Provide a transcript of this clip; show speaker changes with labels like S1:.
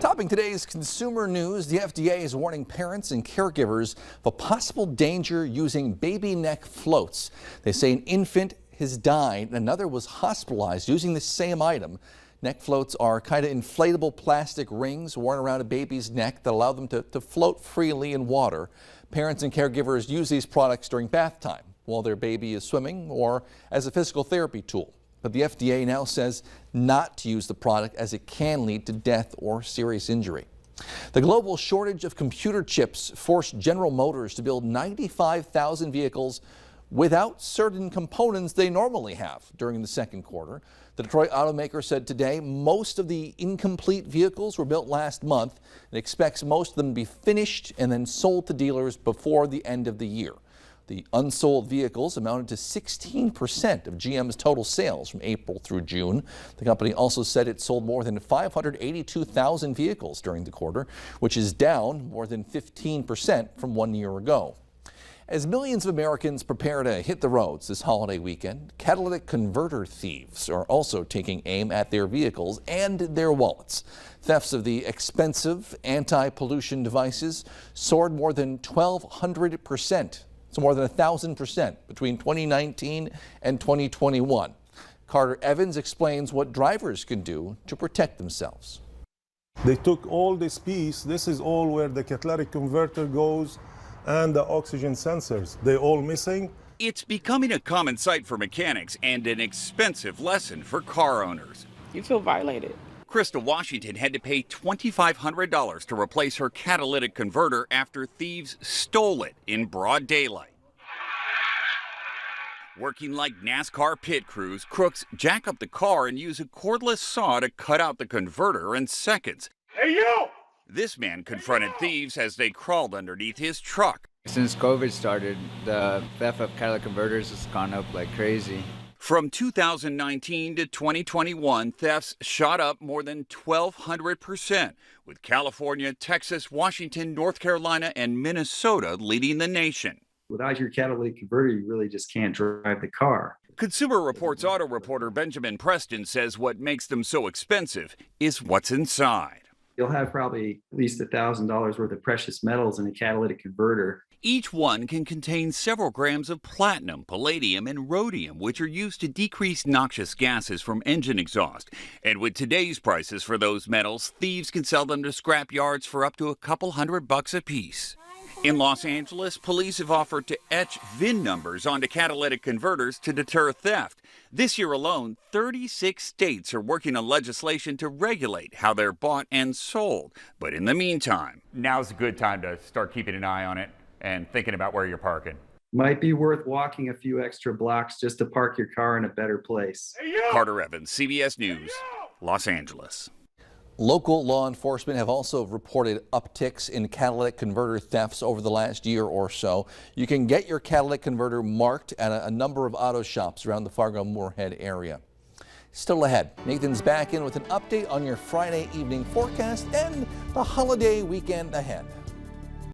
S1: Topping today's consumer news, the FDA is warning parents and caregivers of a possible danger using baby neck floats. They say an infant has died and another was hospitalized using the same item. Neck floats are kind of inflatable plastic rings worn around a baby's neck that allow them to float freely in water. Parents and caregivers use these products during bath time while their baby is swimming or as a physical therapy tool. But the FDA now says not to use the product as it can lead to death or serious injury. The global shortage of computer chips forced General Motors to build 95,000 vehicles without certain components they normally have during the second quarter. The Detroit automaker said today most of the incomplete vehicles were built last month and expects most of them to be finished and then sold to dealers before the end of the year. The unsold vehicles amounted to 16% of GM's total sales from April through June. The company also said it sold more than 582,000 vehicles during the quarter, which is down more than 15% from 1 year ago. As millions of Americans prepare to hit the roads this holiday weekend, catalytic converter thieves are also taking aim at their vehicles and their wallets. Thefts of the expensive anti-pollution devices soared more than 1,200%. It's more than 1,000% between 2019 and 2021. Carter Evans explains what drivers can do to protect themselves.
S2: They took all this piece. This is all where the catalytic converter goes and the oxygen sensors. They're all missing.
S3: It's becoming a common sight for mechanics and an expensive lesson for car owners.
S4: You feel violated.
S3: Krista Washington had to pay $2,500 to replace her catalytic converter after thieves stole it in broad daylight. Working like NASCAR pit crews, crooks jack up the car and use a cordless saw to cut out the converter in seconds.
S5: Hey, you!
S3: This man confronted thieves as they crawled underneath his truck.
S6: Since COVID started, the theft of catalytic converters has gone up like crazy.
S3: From 2019 to 2021, thefts shot up more than 1,200%, with California, Texas, Washington, North Carolina, and Minnesota leading the nation.
S7: Without your catalytic converter, you really just can't drive the car.
S3: Consumer Reports auto reporter Benjamin Preston says what makes them so expensive is what's inside.
S7: You'll have probably at least $1,000 worth of precious metals in a catalytic converter.
S3: Each one can contain several grams of platinum, palladium, and rhodium, which are used to decrease noxious gases from engine exhaust. And with today's prices for those metals, thieves can sell them to scrap yards for up to a couple $100 a piece. In Los Angeles, police have offered to etch VIN numbers onto catalytic converters to deter theft. This year alone, 36 states are working on legislation to regulate how they're bought and sold. But in the meantime,
S5: Now's a good time to start keeping an eye on it and thinking about where you're parking.
S7: Might be worth walking a few extra blocks just to park your car in a better place.
S5: Hey, you!
S3: Carter Evans, CBS News, Los Angeles.
S1: Local law enforcement have also reported upticks in catalytic converter thefts over the last year or so. You can get your catalytic converter marked at a number of auto shops around the Fargo-Moorhead area. Still ahead, Nathan's back in with an update on your Friday evening forecast and the holiday weekend ahead.